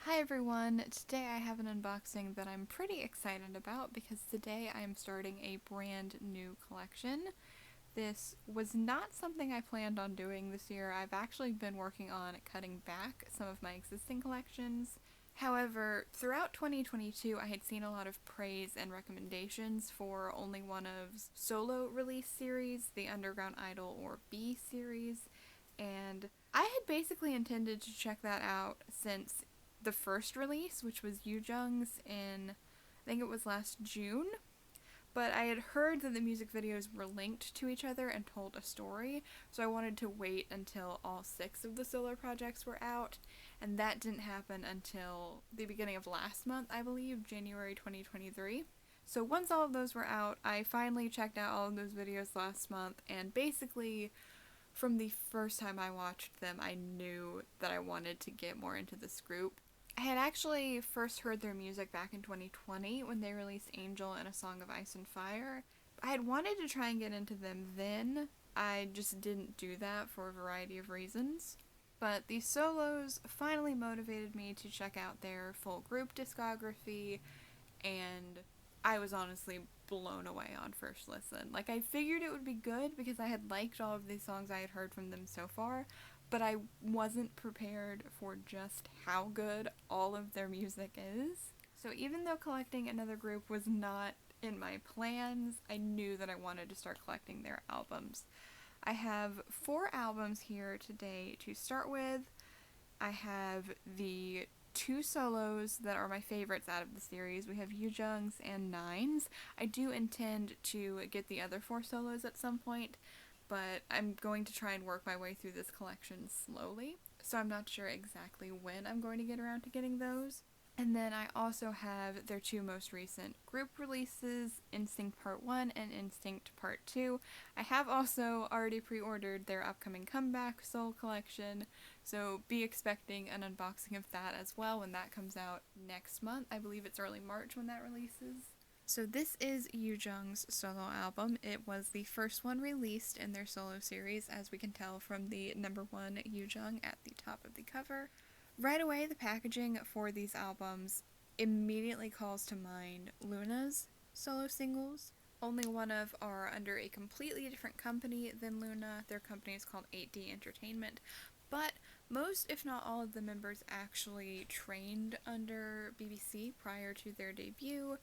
Hi everyone! Today I have an unboxing that I'm pretty excited about because today I am starting a brand new collection. This was not something I planned on doing this year. I've actually been working on cutting back some of my existing collections. However, throughout 2022 I had seen a lot of praise and recommendations for OnlyOneOf's solo release series, the undergOund idOl or B series, and I had basically intended to check that out since the first release, which was Yoojung's in, I think it was last June, but I had heard that the music videos were linked to each other and told a story, so I wanted to wait until all 6 of the solo projects were out, and that didn't happen until the beginning of last month, I believe, January 2023. So once all of those were out, I finally checked out all of those videos last month, and basically from the first time I watched them, I knew that I wanted to get more into this group. I had actually first heard their music back in 2020 when they released Angel and A Song of Ice and Fire. I had wanted to try and get into them then. I just didn't do that for a variety of reasons. But these solos finally motivated me to check out their full group discography, and I was honestly blown away on first listen. Like, I figured it would be good because I had liked all of these songs I had heard from them so far, but I wasn't prepared for just how good all of their music is. So even though collecting another group was not in my plans, I knew that I wanted to start collecting their albums. I have 4 albums here today to start with. I have the 2 solos that are my favorites out of the series. We have Yoojung's and Nine's. I do intend to get the other 4 solos at some point, but I'm going to try and work my way through this collection slowly, so I'm not sure exactly when I'm going to get around to getting those. And then I also have their 2 most recent group releases, Instinct Part 1 and Instinct Part 2. I have also already pre-ordered their upcoming comeback Soul collection, so be expecting an unboxing of that as well when that comes out next month. I believe it's early March when that releases. So this is Yoojung's solo album. It was the first one released in their solo series, as we can tell from the number 1 Yoojung at the top of the cover. Right away, the packaging for these albums immediately calls to mind LOONA's solo singles. OnlyOneOf are under a completely different company than LOONA. Their company is called 8D Entertainment, but most, if not all, of the members actually trained under BBC prior to their debut,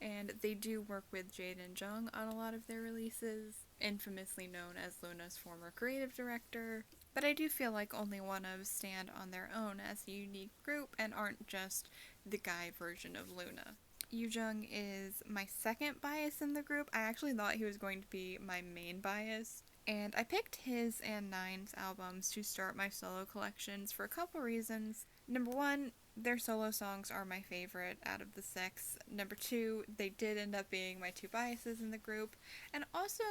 and they do work with Jade and Jung on a lot of their releases, infamously known as LOONA's former creative director. But I do feel like OnlyOneOf stand on their own as a unique group and aren't just the guy version of LOONA. Yoojung is my second bias in the group. I actually thought he was going to be my main bias, and I picked his and Nine's albums to start my solo collections for a couple reasons. Number 1, their solo songs are my favorite out of the 6. Number 2, they did end up being my 2 biases in the group, and also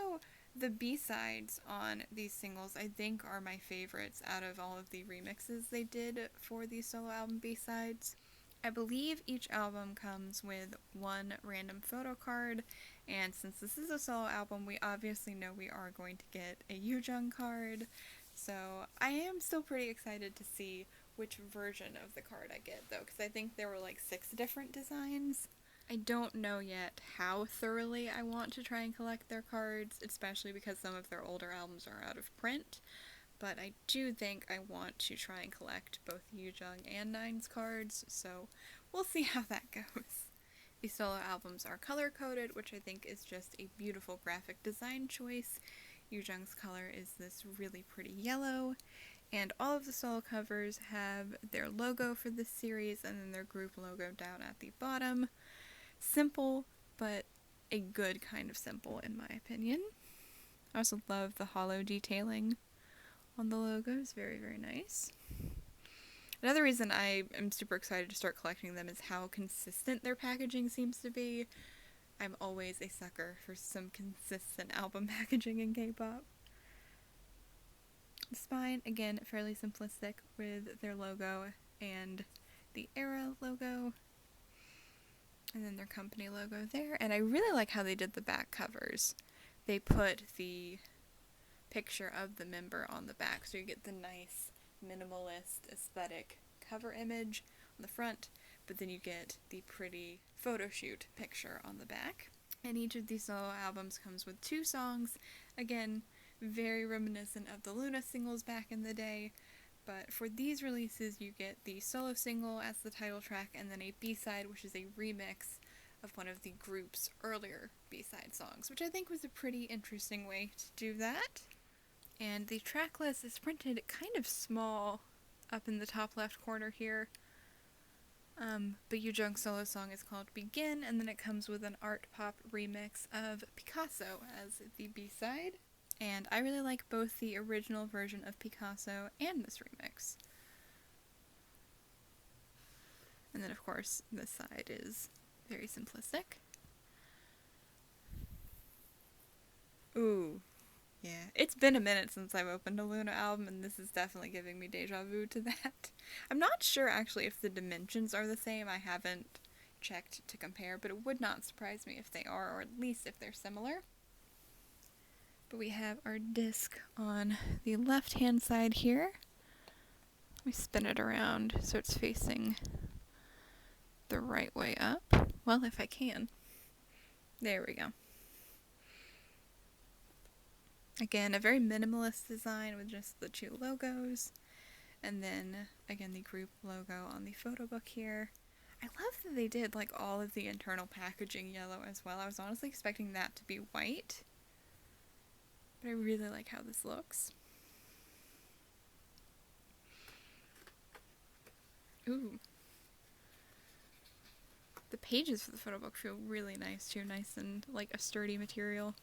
the B-sides on these singles I think are my favorites out of all of the remixes they did for the solo album B-sides. I believe each album comes with 1 random photo card, and since this is a solo album, we obviously know we are going to get a Yoojung card, so I am still pretty excited to see which version of the card I get, though, because I think there were like 6 different designs. I don't know yet how thoroughly I want to try and collect their cards, especially because some of their older albums are out of print, but I do think I want to try and collect both Yoojung and Nine's cards, so we'll see how that goes. The solo albums are color-coded, which I think is just a beautiful graphic design choice. Yoojung's color is this really pretty yellow, and all of the solo covers have their logo for this series and then their group logo down at the bottom. Simple, but a good kind of simple in my opinion. I also love the hollow detailing on the logos, very, very nice. Another reason I am super excited to start collecting them is how consistent their packaging seems to be. I'm always a sucker for some consistent album packaging in K-pop. The spine, again, fairly simplistic with their logo and the era logo, and then their company logo there. And I really like how they did the back covers. They put the picture of the member on the back, so you get the nice minimalist aesthetic cover image on the front, but then you get the pretty photo shoot picture on the back. And each of these solo albums comes with 2 songs. Again, very reminiscent of the Luna singles back in the day, but for these releases you get the solo single as the title track and then a B-side, which is a remix of one of the group's earlier B-side songs, which I think was a pretty interesting way to do that. And the track list is printed kind of small up in the top left corner here. But Yoojung's solo song is called Begin, and then it comes with an art pop remix of Picasso as the B-side. And I really like both the original version of Picasso and this remix. And then of course this side is very simplistic. Ooh, yeah. It's been a minute since I've opened a Luna album, and this is definitely giving me deja vu to that. I'm not sure actually if the dimensions are the same. I haven't checked to compare, but it would not surprise me if they are, or at least if they're similar. But we have our disc on the left-hand side here. Let me spin it around so it's facing the right way up. Well, if I can. There we go. Again, a very minimalist design with just the 2 logos. And then, again, the group logo on the photo book here. I love that they did, like, all of the internal packaging yellow as well. I was honestly expecting that to be white. But I really like how this looks. Ooh. The pages for the photo book feel really nice too. Nice and, like, a sturdy material.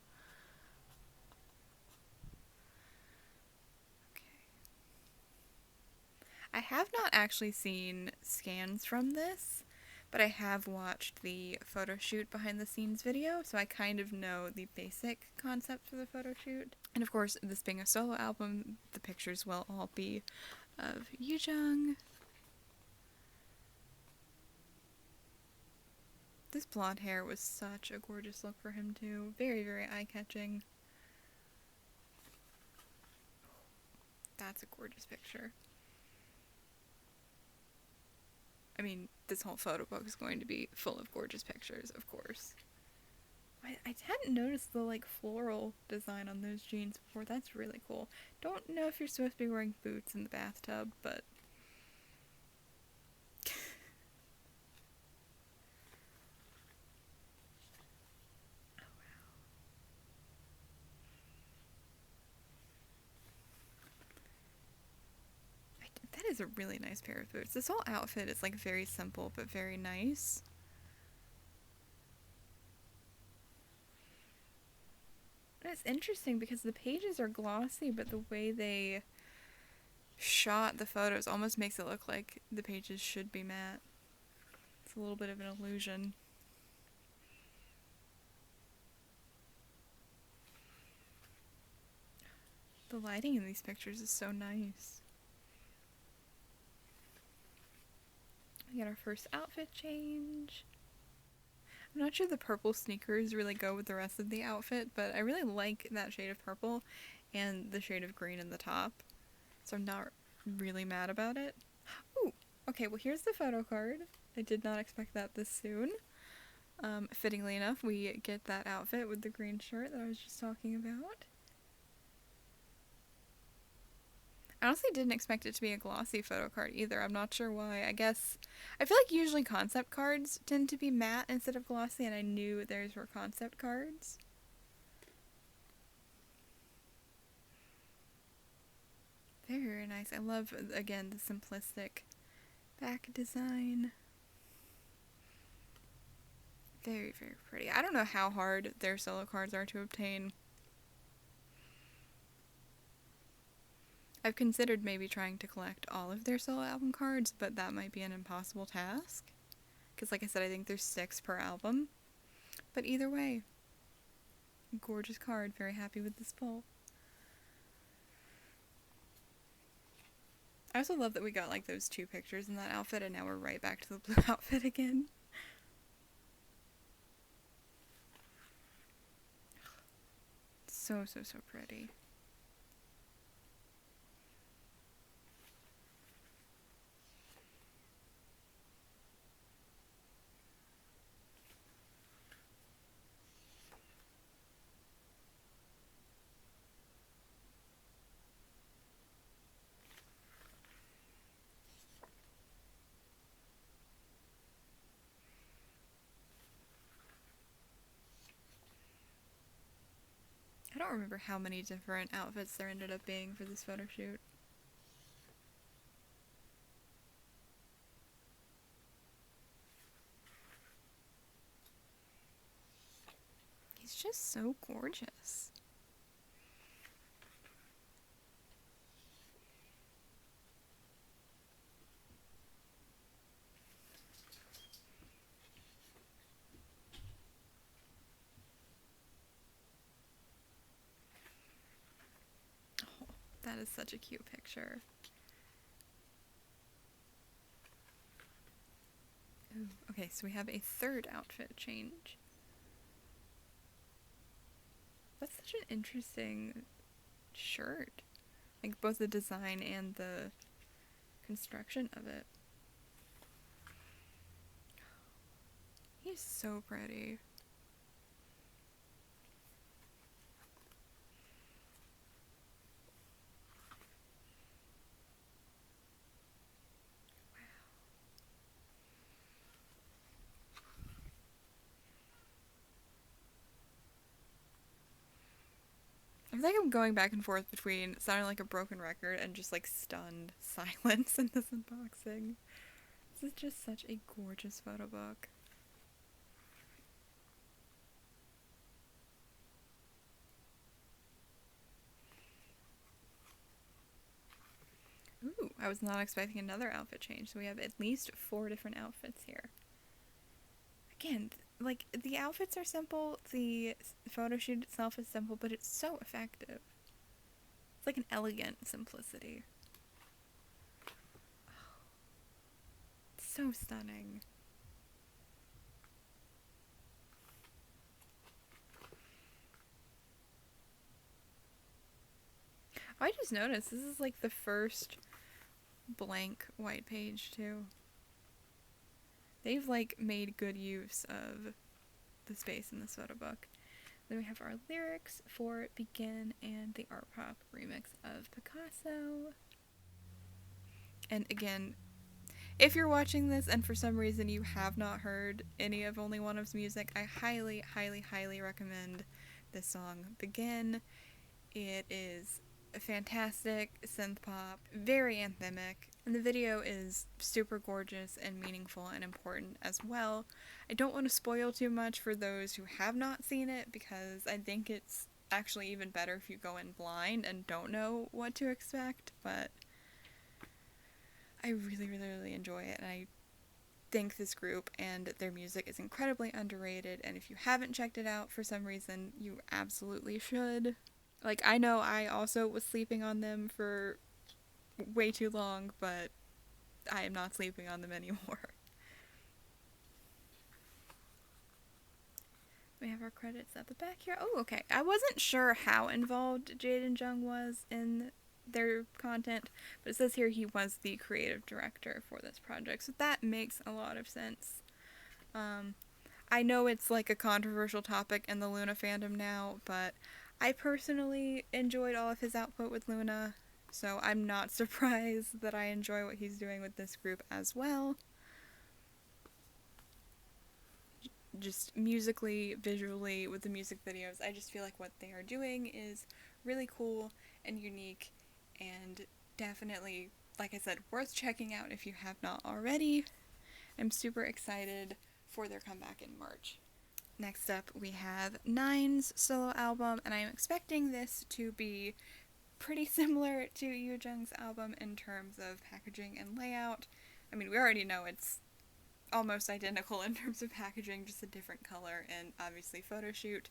I have not actually seen scans from this, but I have watched the photo shoot behind the scenes video, so I kind of know the basic concept for the photo shoot. And of course, this being a solo album, the pictures will all be of Yoojung. This blonde hair was such a gorgeous look for him too. Very, very eye-catching. That's a gorgeous picture. I mean, this whole photo book is going to be full of gorgeous pictures, of course. I hadn't noticed the, like, floral design on those jeans before. That's really cool. Don't know if you're supposed to be wearing boots in the bathtub, but... Oh, wow. That is a really nice pair of boots. This whole outfit is, like, very simple, but very nice. And it's interesting because the pages are glossy, but the way they shot the photos almost makes it look like the pages should be matte. It's a little bit of an illusion. The lighting in these pictures is so nice. We get our first outfit change. I'm not sure the purple sneakers really go with the rest of the outfit, but I really like that shade of purple and the shade of green in the top, so I'm not really mad about it. Ooh, okay, well here's the photo card. I did not expect that this soon. Fittingly enough, we get that outfit with the green shirt that I was just talking about. I honestly didn't expect it to be a glossy photo card either. I'm not sure why. I guess I feel like usually concept cards tend to be matte instead of glossy, and I knew theirs were concept cards. Very, very nice. I love, again, the simplistic back design. Very, very pretty. I don't know how hard their solo cards are to obtain. I've considered maybe trying to collect all of their solo album cards, but that might be an impossible task. Because like I said, I think there's 6 per album. But either way, gorgeous card. Very happy with this pull. I also love that we got like those 2 pictures in that outfit, and now we're right back to the blue outfit again. So, so, so pretty. I don't remember how many different outfits there ended up being for this photo shoot. He's just so gorgeous. Oh, that is such a cute picture. Ooh, okay, so we have a third outfit change. That's such an interesting shirt. Like both the design and the construction of it. He's so pretty. I feel like I'm going back and forth between sounding like a broken record and just like stunned silence in this unboxing. This is just such a gorgeous photo book. Ooh, I was not expecting another outfit change, so we have at least 4 different outfits here. Again, like, the outfits are simple, the photo shoot itself is simple, but it's so effective. It's like an elegant simplicity. Oh, it's so stunning. I just noticed this is like the first blank white page too. They've like made good use of the space in this photo book. Then we have our lyrics for Begin and the art pop remix of Picasso. And again, if you're watching this and for some reason you have not heard any of OnlyOneOf's music, I highly, highly, highly recommend this song, Begin. It is a fantastic synth pop, very anthemic, and the video is super gorgeous and meaningful and important as well. I don't want to spoil too much for those who have not seen it because I think it's actually even better if you go in blind and don't know what to expect, but I really, really, really enjoy it, and I think this group and their music is incredibly underrated, and if you haven't checked it out for some reason, you absolutely should. Like, I know I also was sleeping on them for way too long, but I am not sleeping on them anymore. We have our credits at the back here. Oh, okay. I wasn't sure how involved Jade and Jung was in their content, but it says here he was the creative director for this project, so that makes a lot of sense. I know it's like a controversial topic in the Luna fandom now, but I personally enjoyed all of his output with Luna, so I'm not surprised that I enjoy what he's doing with this group as well. Just musically, visually, with the music videos, I just feel like what they are doing is really cool and unique and definitely, like I said, worth checking out if you have not already. I'm super excited for their comeback in March. Next up, we have Nine's solo album, and I'm expecting this to be pretty similar to Yoojung's album in terms of packaging and layout. I mean, we already know it's almost identical in terms of packaging, just a different color and obviously photo shoot.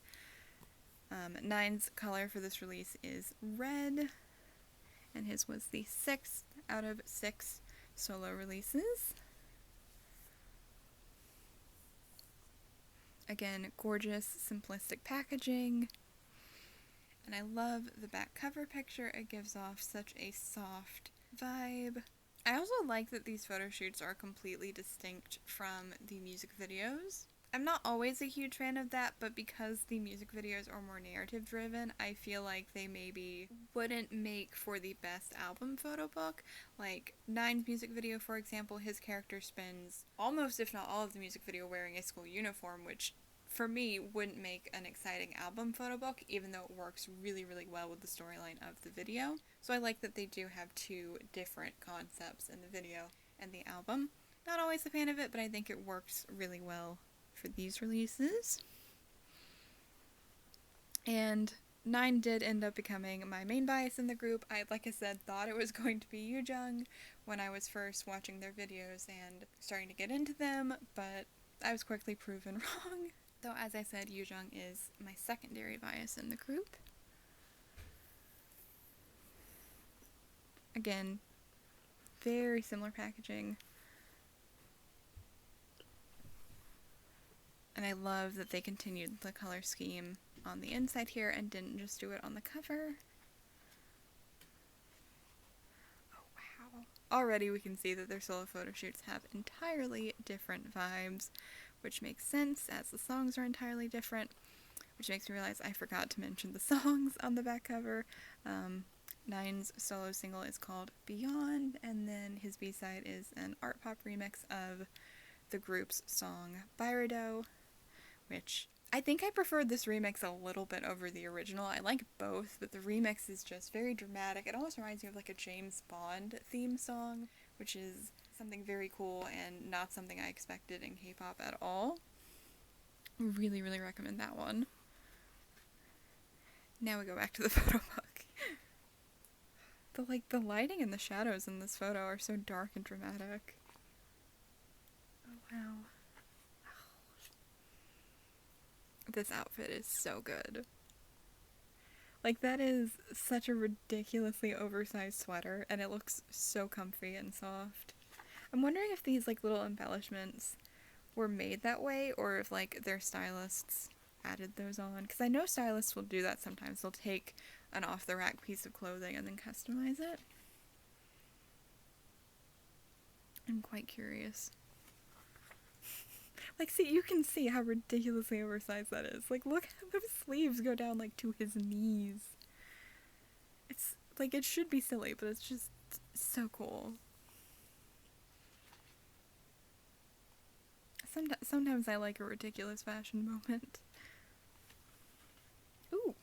Nine's color for this release is red, and his was the 6th out of 6 solo releases. Again, gorgeous, simplistic packaging. And I love the back cover picture. It gives off such a soft vibe. I also like that these photo shoots are completely distinct from the music videos. I'm not always a huge fan of that, but because the music videos are more narrative driven, I feel like they maybe wouldn't make for the best album photo book. Like Nine's music video, for example, his character spends almost, if not all of the music video wearing a school uniform, which for me, wouldn't make an exciting album photo book, even though it works really, really well with the storyline of the video. So I like that they do have two different concepts in the video and the album. Not always a fan of it, but I think it works really well for these releases. And Nine did end up becoming my main bias in the group. I, like I said, thought it was going to be Yoojung when I was first watching their videos and starting to get into them, but I was quickly proven wrong. Though, as I said, Yoojung is my secondary bias in the group. Again, very similar packaging. And I love that they continued the color scheme on the inside here and didn't just do it on the cover. Oh wow. Already we can see that their solo photo shoots have entirely different vibes, which makes sense as the songs are entirely different, which makes me realize I forgot to mention the songs on the back cover. Nine's solo single is called Beyond, and then his B-side is an art pop remix of the group's song Byredo, which I think I preferred this remix a little bit over the original. I like both, but the remix is just very dramatic. It almost reminds me of like a James Bond theme song, which is something very cool and not something I expected in K-pop at all. Really, really recommend that one. Now we go back to the photo book. The lighting and the shadows in this photo are so dark and dramatic. Oh wow. This outfit is so good. Like, that is such a ridiculously oversized sweater, and it looks so comfy and soft. I'm wondering if these, like, little embellishments were made that way, or if, like, their stylists added those on. Because I know stylists will do that sometimes. They'll take an off-the-rack piece of clothing and then customize it. I'm quite curious. Like, see, you can see how ridiculously oversized that is. Like, look how those sleeves go down, like, to his knees. It's, like, it should be silly, but it's just so cool. Sometimes I like a ridiculous fashion moment. Ooh.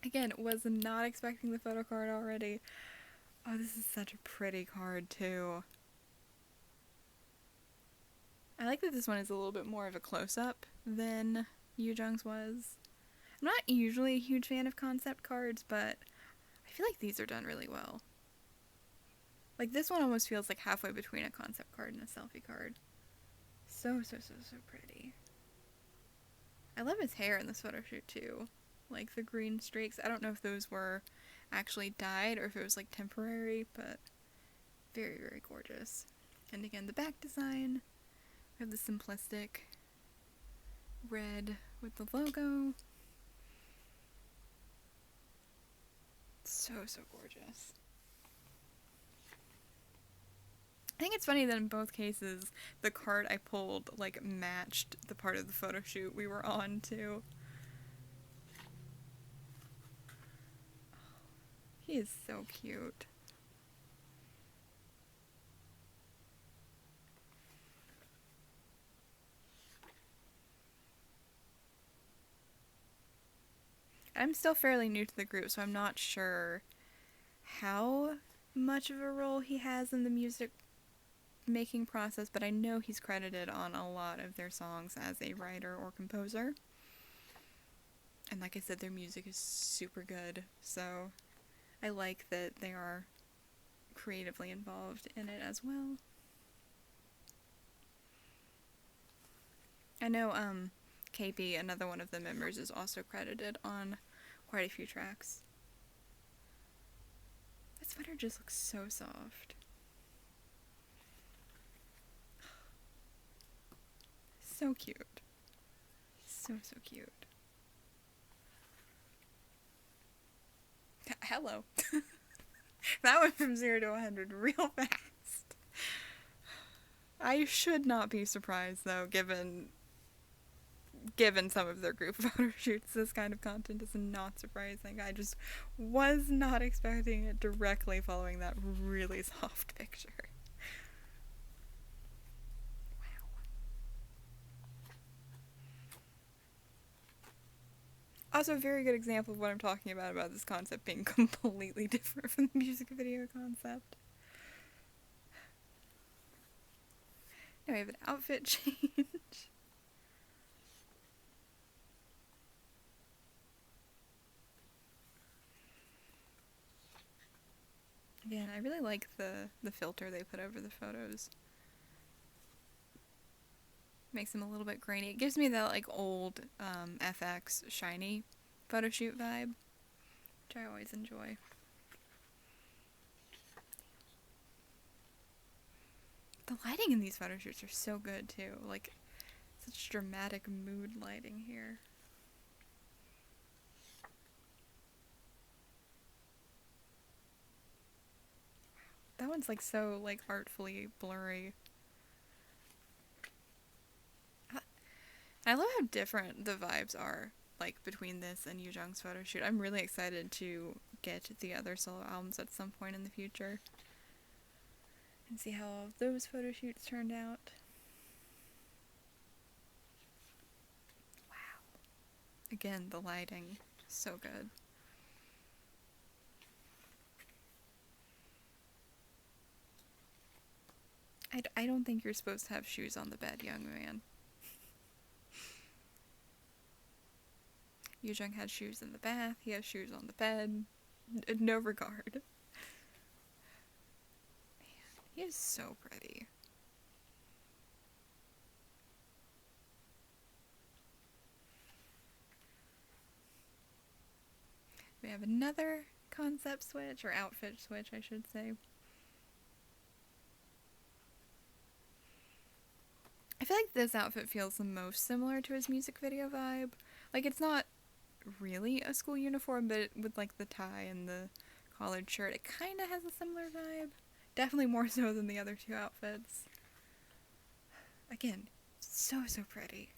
Again, was not expecting the photo card already. Oh, this is such a pretty card, too. I like that this one is a little bit more of a close-up than Yoojung's was. I'm not usually a huge fan of concept cards, but I feel like these are done really well. Like, this one almost feels like halfway between a concept card and a selfie card. So, so, so, so pretty. I love his hair in this photo shoot, too. Like, the green streaks. I don't know if those were actually dyed or if it was, like, temporary, but very, very gorgeous. And again, the back design. We have the simplistic red with the logo. So, so gorgeous. I think it's funny that in both cases, the card I pulled, like, matched the part of the photo shoot we were on, too. He is so cute. I'm still fairly new to the group, so I'm not sure how much of a role he has in the music making process, but I know he's credited on a lot of their songs as a writer or composer. And like I said, their music is super good, so I like that they are creatively involved in it as well. I know KB, another one of the members, is also credited on quite a few tracks. That sweater just looks so soft. So cute. So, so cute. Hello. That went from 0 to 100 real fast. I should not be surprised, though, given some of their group photo shoots. This kind of content is not surprising. I just was not expecting it directly following that really soft picture. Wow. Also, a very good example of what I'm talking about this concept being completely different from the music video concept. Now we have an outfit change. Again, I really like the filter they put over the photos. Makes them a little bit grainy. It gives me that like old FX shiny photo shoot vibe, which I always enjoy. The lighting in these photo shoots are so good too. Like, such dramatic mood lighting here. That one's like so like artfully blurry. I love how different the vibes are like between this and Yoojung's photo shoot. I'm really excited to get the other solo albums at some point in the future and see how all of those photo shoots turned out. Wow. Again, the lighting, so good. I don't think you're supposed to have shoes on the bed, young man. Yoojung had shoes in the bath, he has shoes on the bed. No regard. Man, he is so pretty. We have another concept switch, or outfit switch, I should say. I feel like this outfit feels the most similar to his music video vibe. Like, it's not really a school uniform, but with like the tie and the collared shirt, it kind of has a similar vibe. Definitely more so than the other two outfits. Again, so pretty.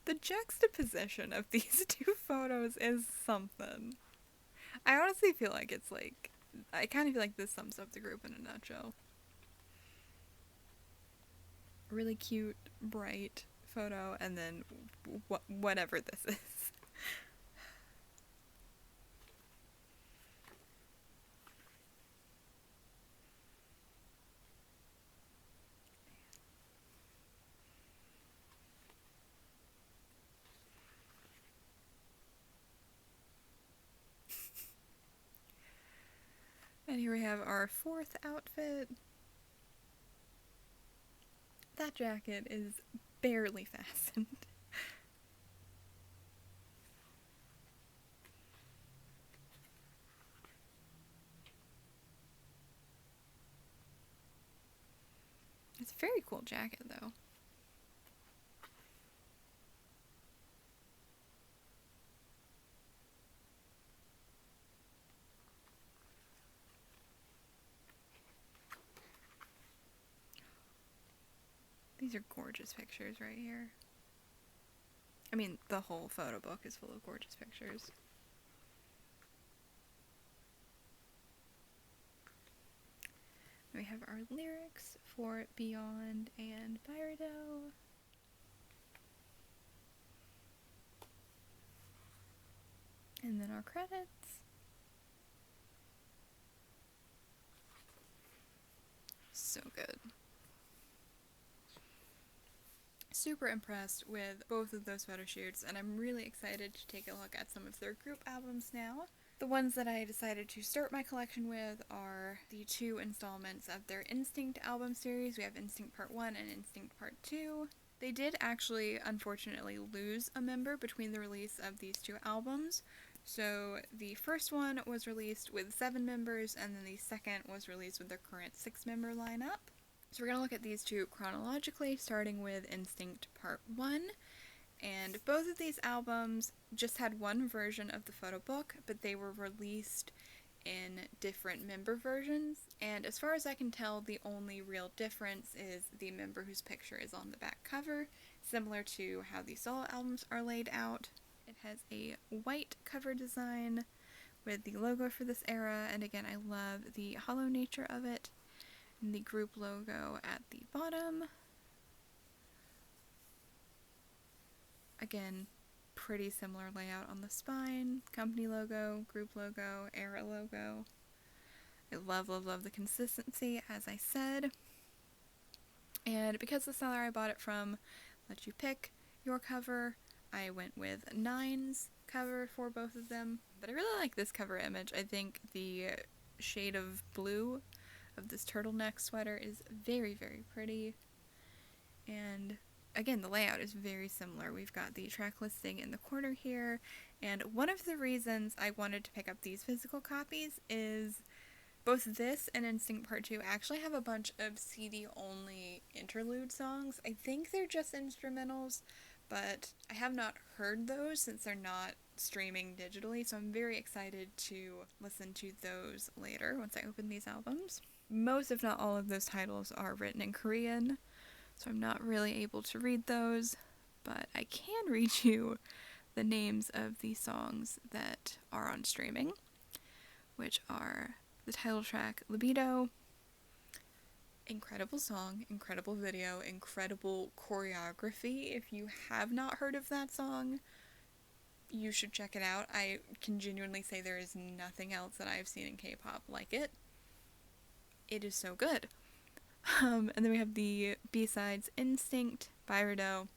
The juxtaposition of these two photos is something. I honestly feel like it's like, I kind of feel like this sums up the group in a nutshell. Really cute, bright photo, and then whatever this is. And here we have our fourth outfit. That jacket is barely fastened. It's a very cool jacket, though. These are gorgeous pictures right here. I mean, the whole photo book is full of gorgeous pictures. We have our lyrics for Beyond and Byredo. And then our credits. So good. Super impressed with both of those photo shoots, and I'm really excited to take a look at some of their group albums now. The ones that I decided to start my collection with are the two installments of their Instinct album series. We have Instinct Part 1 and Instinct Part 2. They did actually, unfortunately, lose a member between the release of these two albums. So the first one was released with 7 members, and then the second was released with their current 6-member lineup. So we're going to look at these two chronologically, starting with Instinct Part 1. And both of these albums just had one version of the photo book, but they were released in different member versions, and as far as I can tell, the only real difference is the member whose picture is on the back cover, similar to how the solo albums are laid out. It has a white cover design with the logo for this era, and again, I love the hollow nature of it, and the group logo at the bottom. Again, pretty similar layout on the spine, company logo, group logo, era logo. I love, love, love the consistency, as I said. And because the seller I bought it from lets you pick your cover, I went with Nine's cover for both of them. But I really like this cover image. I think the shade of blue of this turtleneck sweater is very, very pretty. And again, the layout is very similar. We've got the track listing in the corner here, and one of the reasons I wanted to pick up these physical copies is both this and Instinct Part 2 actually have a bunch of CD-only interlude songs. I think they're just instrumentals, but I have not heard those since they're not streaming digitally, so I'm very excited to listen to those later once I open these albums. Most, if not all, of those titles are written in Korean, so I'm not really able to read those, but I can read you the names of the songs that are on streaming, which are the title track, Libido. Incredible song, incredible video, incredible choreography. If you have not heard of that song, you should check it out. I can genuinely say there is nothing else that I've seen in K-pop like it. It is so good. And then we have the B-sides Instinct, Byredo,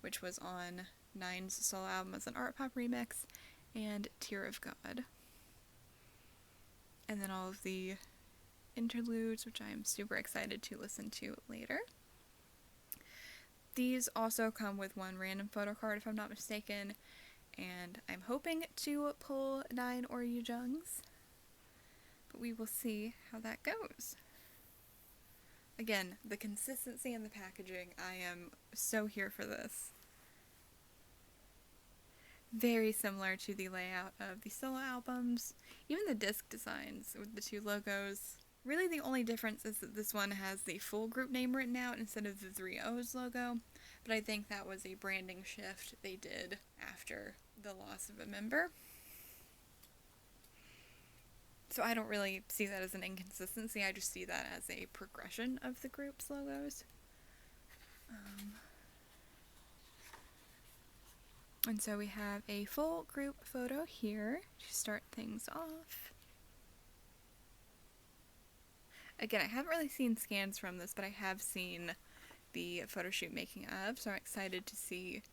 which was on Nine's solo album as an art pop remix, and Tear of God. And then all of the interludes, which I am super excited to listen to later. These also come with one random photo card, if I'm not mistaken, and I'm hoping to pull Nine or Yoojung's, but we will see how that goes. Again, the consistency in the packaging, I am so here for this. Very similar to the layout of the solo albums, even the disc designs with the two logos. Really the only difference is that this one has the full group name written out instead of the 3 O's logo, but I think that was a branding shift they did after the loss of a member. So I don't really see that as an inconsistency, I just see that as a progression of the group's logos. And so we have a full group photo here to start things off. Again, I haven't really seen scans from this, but I have seen the photo shoot making of, so I'm excited to see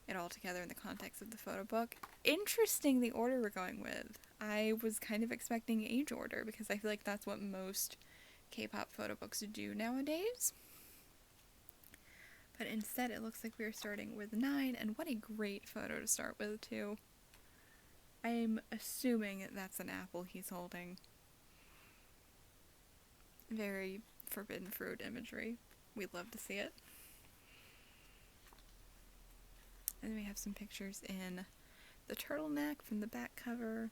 it all together in the context of the photo book. Interesting the order we're going with. I was kind of expecting age order because I feel like that's what most K-pop photo books do nowadays. But instead it looks like we are starting with Nine, and what a great photo to start with too. I'm assuming that's an apple he's holding. Very forbidden fruit imagery. We'd love to see it. And then we have some pictures in the turtleneck from the back cover.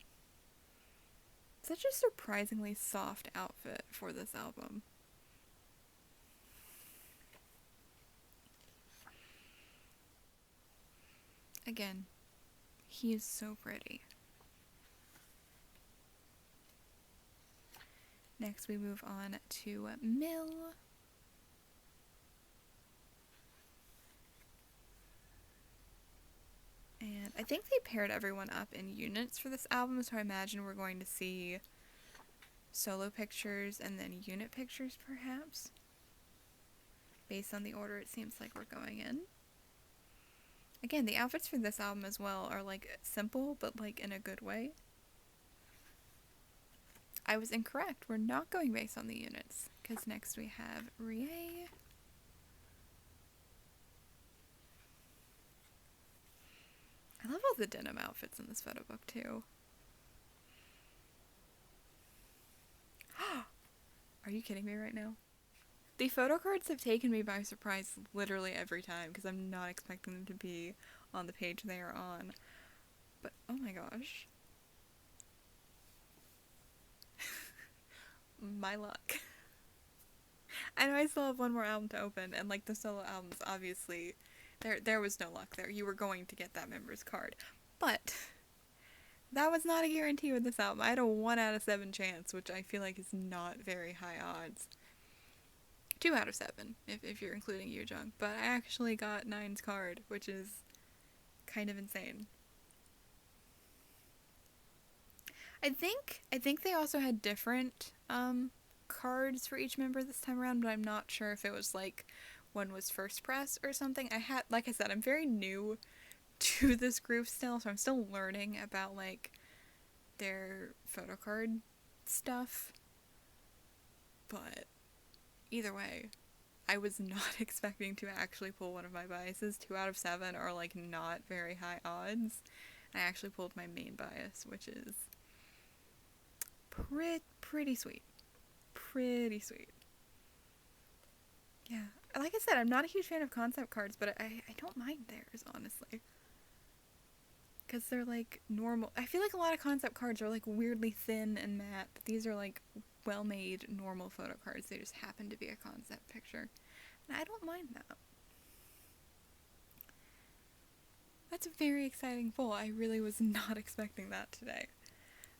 Such a surprisingly soft outfit for this album. Again, he is so pretty. Next we move on to Mill. And I think they paired everyone up in units for this album, so I imagine we're going to see solo pictures and then unit pictures perhaps. Based on the order it seems like we're going in. Again, the outfits for this album as well are like simple, but like in a good way. I was incorrect. We're not going based on the units, because next we have Rie. I love all the denim outfits in this photo book too. Are you kidding me right now? The photo cards have taken me by surprise literally every time, because I'm not expecting them to be on the page they are on. But oh my gosh. my luck. I know I still have one more album to open, and like the solo albums, obviously, there was no luck there. You were going to get that member's card. But that was not a guarantee with this album. I had a 1 out of 7 chance, which I feel like is not very high odds. 2 out of 7, if you're including Yoojung. But I actually got Nine's card, which is kind of insane. I think they also had different cards for each member this time around, but I'm not sure if it was like one was first press or something. Like I said, I'm very new to this group still, so I'm still learning about like their photo card stuff. But either way, I was not expecting to actually pull one of my biases. 2 out of 7 are like not very high odds. I actually pulled my main bias, which is pretty sweet. Pretty sweet. Yeah. Like I said, I'm not a huge fan of concept cards, but I don't mind theirs, honestly. Because they're like normal. I feel like a lot of concept cards are like weirdly thin and matte, but these are like well-made normal photo cards. They just happen to be a concept picture. And I don't mind that. That's a very exciting pull. I really was not expecting that today.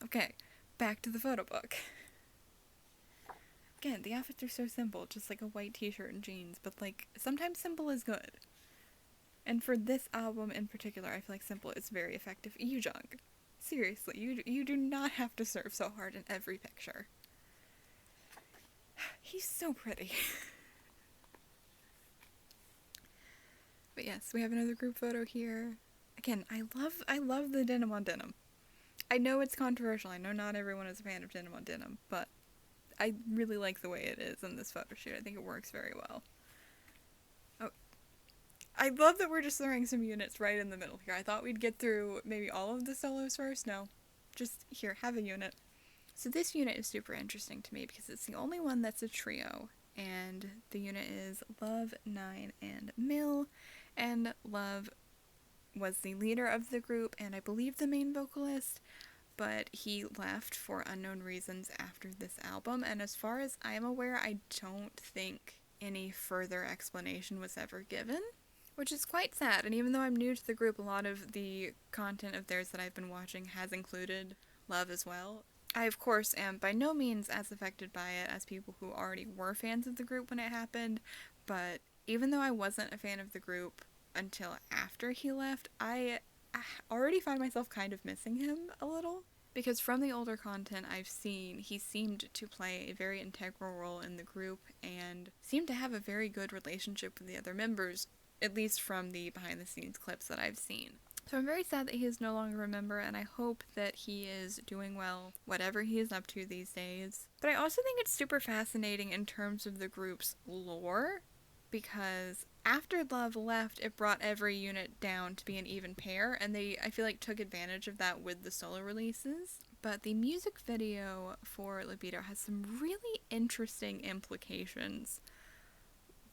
Okay, back to the photo book. Again, the outfits are so simple, just like a white t-shirt and jeans, but like sometimes simple is good. And for this album in particular, I feel like simple is very effective. Yoojung, seriously, you do not have to serve so hard in every picture. He's so pretty. But yes, we have another group photo here. Again, I love the denim on denim. I know it's controversial. I know not everyone is a fan of denim on denim, but I really like the way it is in this photo shoot. I think it works very well. Oh, I love that we're just throwing some units right in the middle here. I thought we'd get through maybe all of the solos first. No, just here, have a unit. So this unit is super interesting to me because it's the only one that's a trio, and the unit is Love, Nine, and Mill, and Love was the leader of the group and I believe the main vocalist, but he left for unknown reasons after this album, and as far as I'm aware, I don't think any further explanation was ever given, which is quite sad. And even though I'm new to the group, a lot of the content of theirs that I've been watching has included Love as well. I, of course, am by no means as affected by it as people who already were fans of the group when it happened, but even though I wasn't a fan of the group until after he left, I already find myself kind of missing him a little. Because from the older content I've seen, he seemed to play a very integral role in the group and seemed to have a very good relationship with the other members, at least from the behind-the-scenes clips that I've seen. So I'm very sad that he is no longer a member, and I hope that he is doing well, whatever he is up to these days. But I also think it's super fascinating in terms of the group's lore, because after Love left, it brought every unit down to be an even pair, and they, I feel like, took advantage of that with the solo releases. But the music video for Libido has some really interesting implications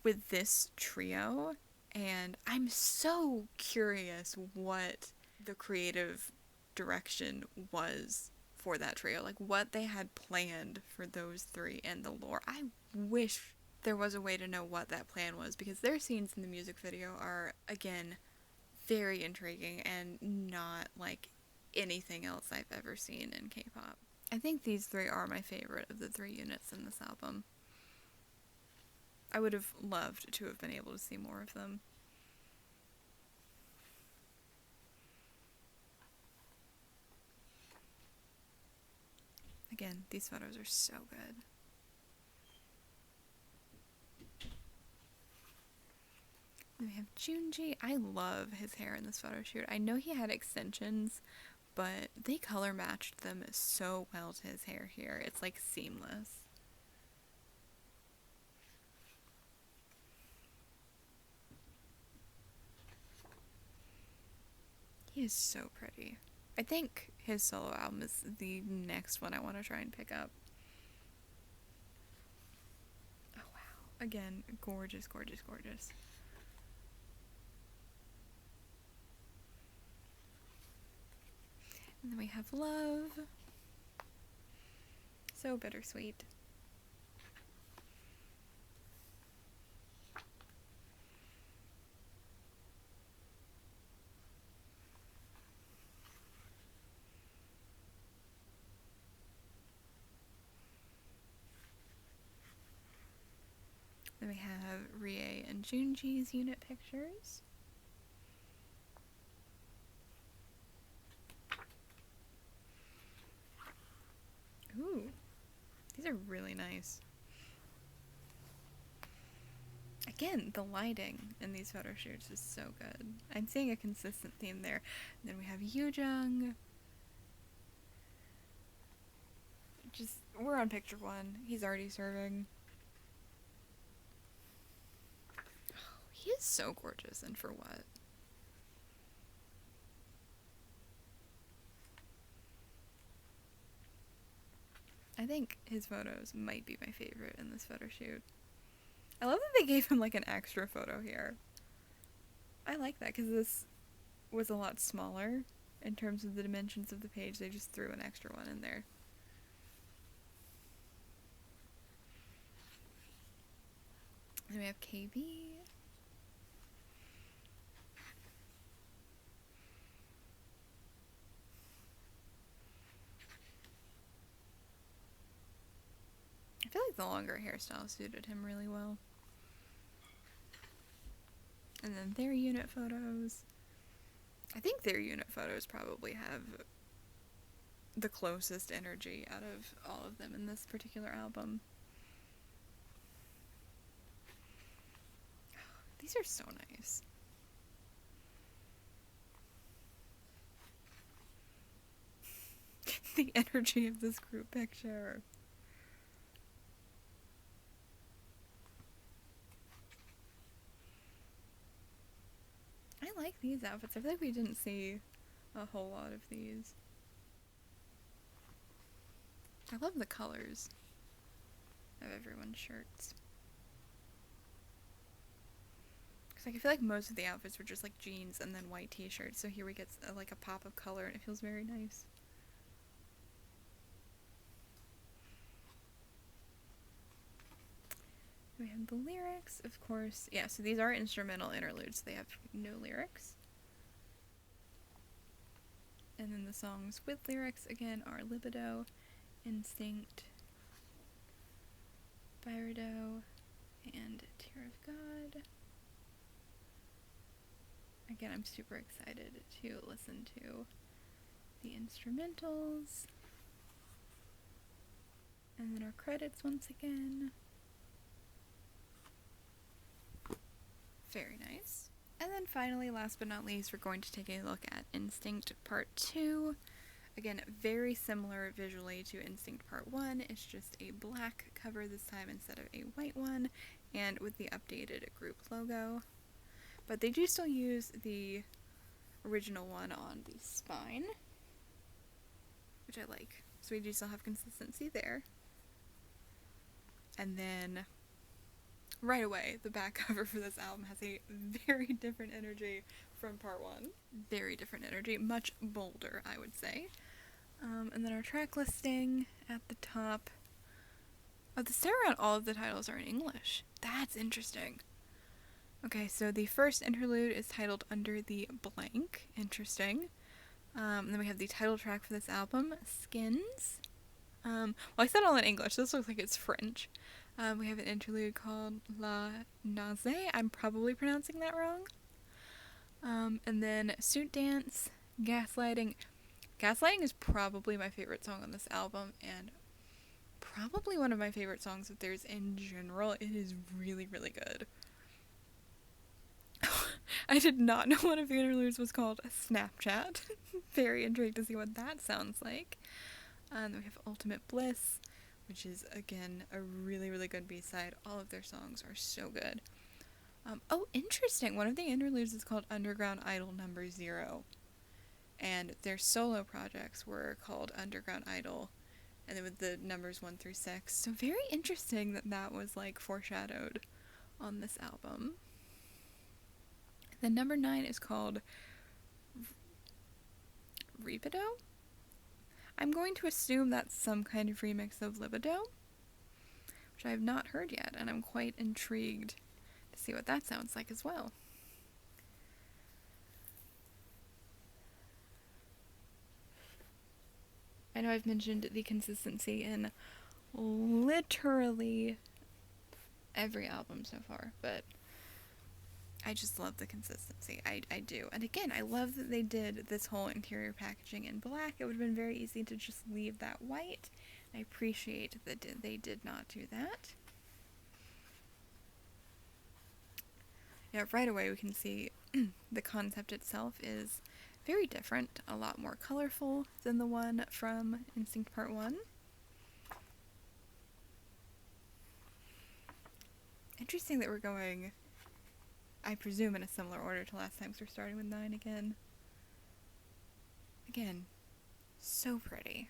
with this trio, and I'm so curious what the creative direction was for that trio, like what they had planned for those three and the lore. I wish there was a way to know what that plan was, because their scenes in the music video are, again, very intriguing and not like anything else I've ever seen in K-pop. I think these three are my favorite of the 3 units in this album. I would have loved to have been able to see more of them. Again, these photos are so good. Then we have Junji. I love his hair in this photo shoot. I know he had extensions, but they color matched them so well to his hair here. It's like seamless. He is so pretty. I think his solo album is the next one I want to try and pick up. Oh wow. Again, gorgeous, gorgeous, gorgeous. And then we have Love. So bittersweet. Then we have Rie and Junji's unit pictures. Ooh, these are really nice. Again, the lighting in these photo shoots is so good. I'm seeing a consistent theme there. And then we have Yoojung. We're on picture one. He's already serving. Oh, he is so gorgeous, and for what? I think his photos might be my favorite in this photo shoot. I love that they gave him like an extra photo here. I like that because this was a lot smaller in terms of the dimensions of the page. They just threw an extra one in there. Then we have KB. I feel like the longer hairstyle suited him really well. And then their unit photos. I think their unit photos probably have the closest energy out of all of them in this particular album. These are so nice. The energy of this group picture. I like these outfits. I feel like we didn't see a whole lot of these. I love the colors of everyone's shirts. Because like, I feel like most of the outfits were just like jeans and then white t-shirts. So here we get like a pop of color and it feels very nice. We have the lyrics, of course. Yeah, so these are instrumental interludes. They have no lyrics. And then the songs with lyrics, again, are Libido, Instinct, Byredo, and Tear of God. Again, I'm super excited to listen to the instrumentals. And then our credits once again. Very nice. And then finally, last but not least, we're going to take a look at Instinct Part 2. Again, very similar visually to Instinct Part 1. It's just a black cover this time instead of a white one, and with the updated group logo. But they do still use the original one on the spine, which I like. So we do still have consistency there. And then right away, the back cover for this album has a very different energy from Part 1. Very different energy, much bolder, I would say. And then our track listing at the top. Oh, this time around, all of the titles are in English. That's interesting. Okay, so the first interlude is titled Under the Blank. Interesting. And then we have the title track for this album, Skins. Well, I said all in English. This looks like it's French. We have an interlude called La Nausée. I'm probably pronouncing that wrong. And then Suit Dance, Gaslighting. Gaslighting is probably my favorite song on this album, and probably one of my favorite songs of theirs in general. It is really, really good. I did not know one of the interludes was called Snapchat. Very intrigued to see what that sounds like. Then we have Ultimate Bliss, which is, again, a really, really good B-side. All of their songs are so good. Oh, interesting. One of the interludes is called underGround idOl number 0. And their solo projects were called underGround idOl, and then with the numbers 1 through 6. So very interesting that that was, like, foreshadowed on this album. Then number 9 is called Libido. I'm going to assume that's some kind of remix of Libido, which I have not heard yet, and I'm quite intrigued to see what that sounds like as well. I know I've mentioned the consistency in literally every album so far, but I just love the consistency. I do. And again, I love that they did this whole interior packaging in black. It would have been very easy to just leave that white. I appreciate that they did not do that. Yeah, right away we can see the concept itself is very different, a lot more colorful than the one from Instinct Part 1. Interesting that we're going, I presume, in a similar order to last time, because we're starting with 9 again. Again, so pretty.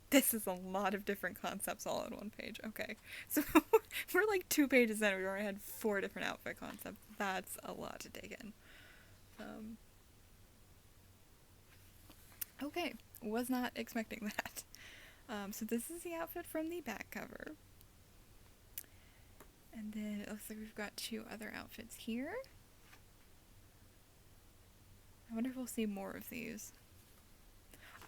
This is a lot of different concepts all on one page. Okay, so we're like 2 pages in, we already had 4 different outfit concepts. That's a lot to take in. Okay, was not expecting that. So this is the outfit from the back cover. And then it looks like we've got 2 other outfits here. I wonder if we'll see more of these.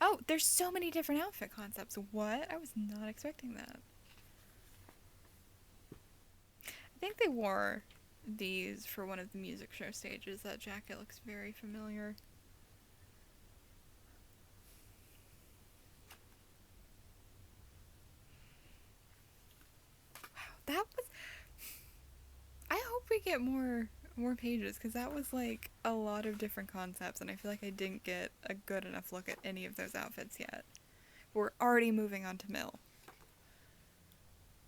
Oh, there's so many different outfit concepts. What? I was not expecting that. I think they wore these for one of the music show stages. That jacket looks very familiar. Wow, that was... I hope we get more pages, because that was like a lot of different concepts, and I feel like I didn't get a good enough look at any of those outfits yet. We're already moving on to Mill.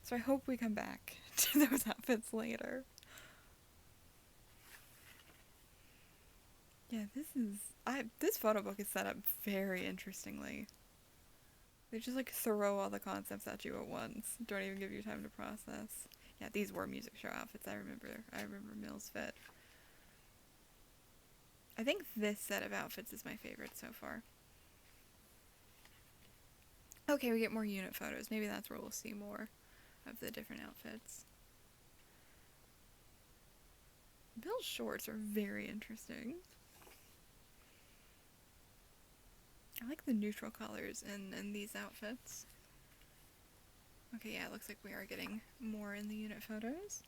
So I hope we come back to those outfits later. Yeah, this photo book is set up very interestingly. They just like throw all the concepts at you at once. Don't even give you time to process. Yeah, these were music show outfits. I remember Mill's fit. I think this set of outfits is my favorite so far. Okay, we get more unit photos. Maybe that's where we'll see more of the different outfits. Bill's shorts are very interesting. I like the neutral colors in these outfits. Okay, yeah, it looks like we are getting more in the unit photos.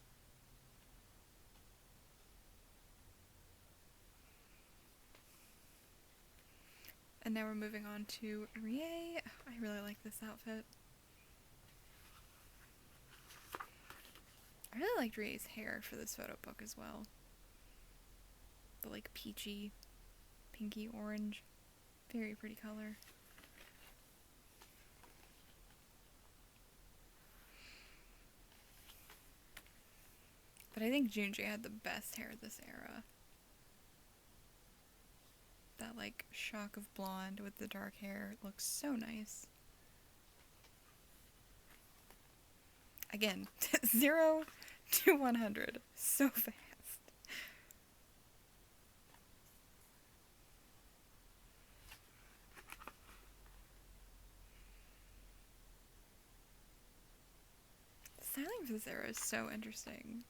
And now we're moving on to Rie. I really like this outfit. I really liked Rie's hair for this photo book as well. The like peachy, pinky orange. Very pretty color. But I think Junji had the best hair this era. That like shock of blonde with the dark hair looks so nice. Again, 0 to 100 so fast. The styling for this era is so interesting.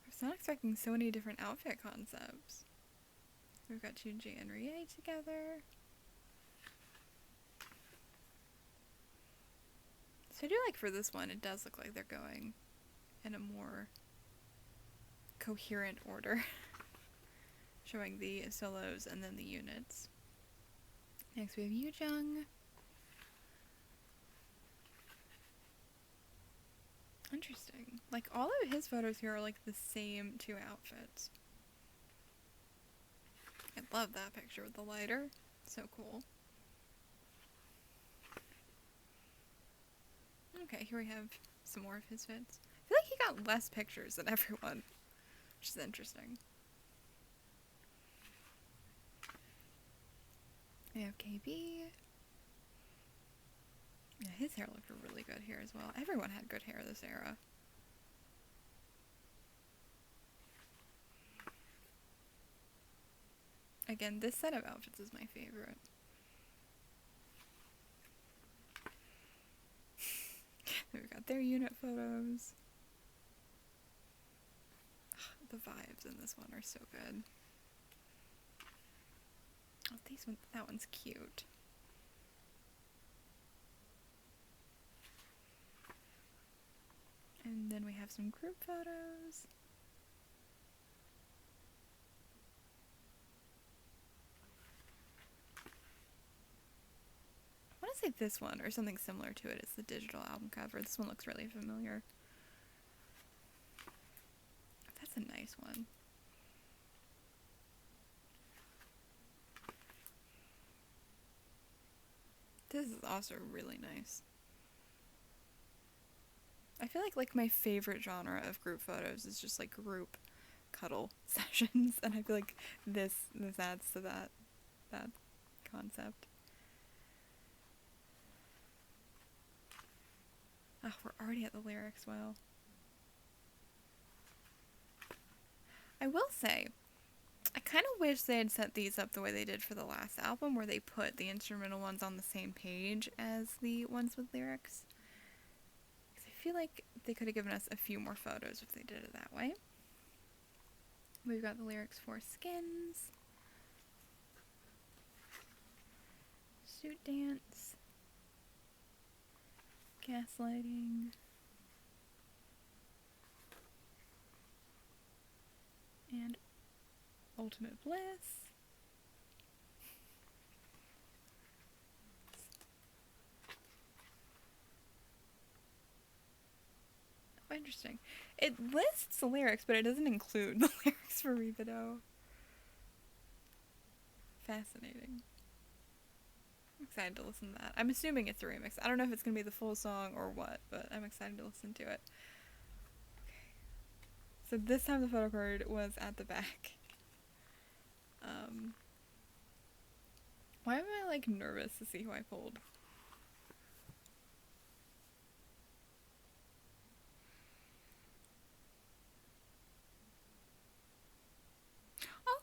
I was not expecting so many different outfit concepts. We've got Junji and Rie together. So I do like for this one, it does look like they're going in a more coherent order. Showing the solos and then the units. Next we have Yoojung. Interesting. Like all of his photos here are like the same 2 outfits. I love that picture with the lighter. So cool. Okay, here we have some more of his fits. I feel like he got less pictures than everyone, which is interesting. We have KB. Yeah, his hair looked really good here as well. Everyone had good hair this era. Again, this set of outfits is my favorite. We've got their unit photos. The vibes in this one are so good. Oh, that one's cute. And then we have some group photos. I want to say this one, or something similar to it, is the digital album cover. This one looks really familiar. That's a nice one. This is also really nice. I feel like my favorite genre of group photos is just like group cuddle sessions, and I feel like this adds to that concept. Oh, we're already at the lyrics. Wow. I will say, I kind of wish they had set these up the way they did for the last album, where they put the instrumental ones on the same page as the ones with lyrics. Because I feel like they could have given us a few more photos if they did it that way. We've got the lyrics for Skins, Suit Dance, Gaslighting, and Ultimate Bliss. Oh, interesting. It lists the lyrics, but it doesn't include the lyrics for Revido. Fascinating. I'm excited to listen to that. I'm assuming it's a remix. I don't know if it's going to be the full song or what, but I'm excited to listen to it. Okay. So this time the photo card was at the back. Why am I like nervous to see who I pulled?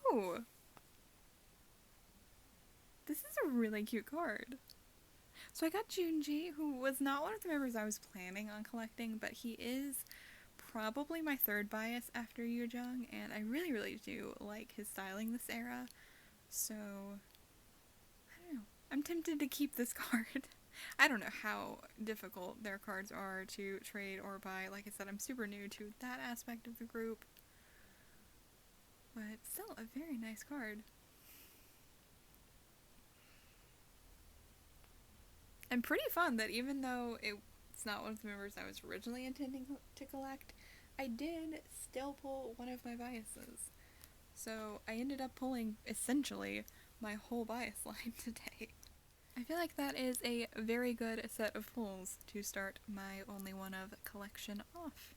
Oh! This is a really cute card. So I got Junji, who was not one of the members I was planning on collecting, but he is probably my third bias after Yoojung, and I really, really do like his styling this era. So, I don't know. I'm tempted to keep this card. I don't know how difficult their cards are to trade or buy. Like I said, I'm super new to that aspect of the group. But still a very nice card. And pretty fun that even though it's not one of the members I was originally intending to collect, I did still pull one of my biases. So I ended up pulling, essentially, my whole bias line today. I feel like that is a very good set of pulls to start my OnlyOneOf collection off.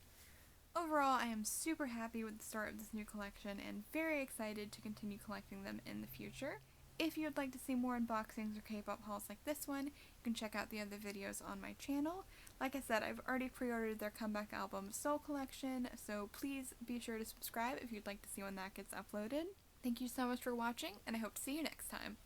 Overall, I am super happy with the start of this new collection and very excited to continue collecting them in the future. If you'd like to see more unboxings or K-pop hauls like this one, you can check out the other videos on my channel. Like I said, I've already pre-ordered their comeback album Soul Collection, so please be sure to subscribe if you'd like to see when that gets uploaded. Thank you so much for watching, and I hope to see you next time.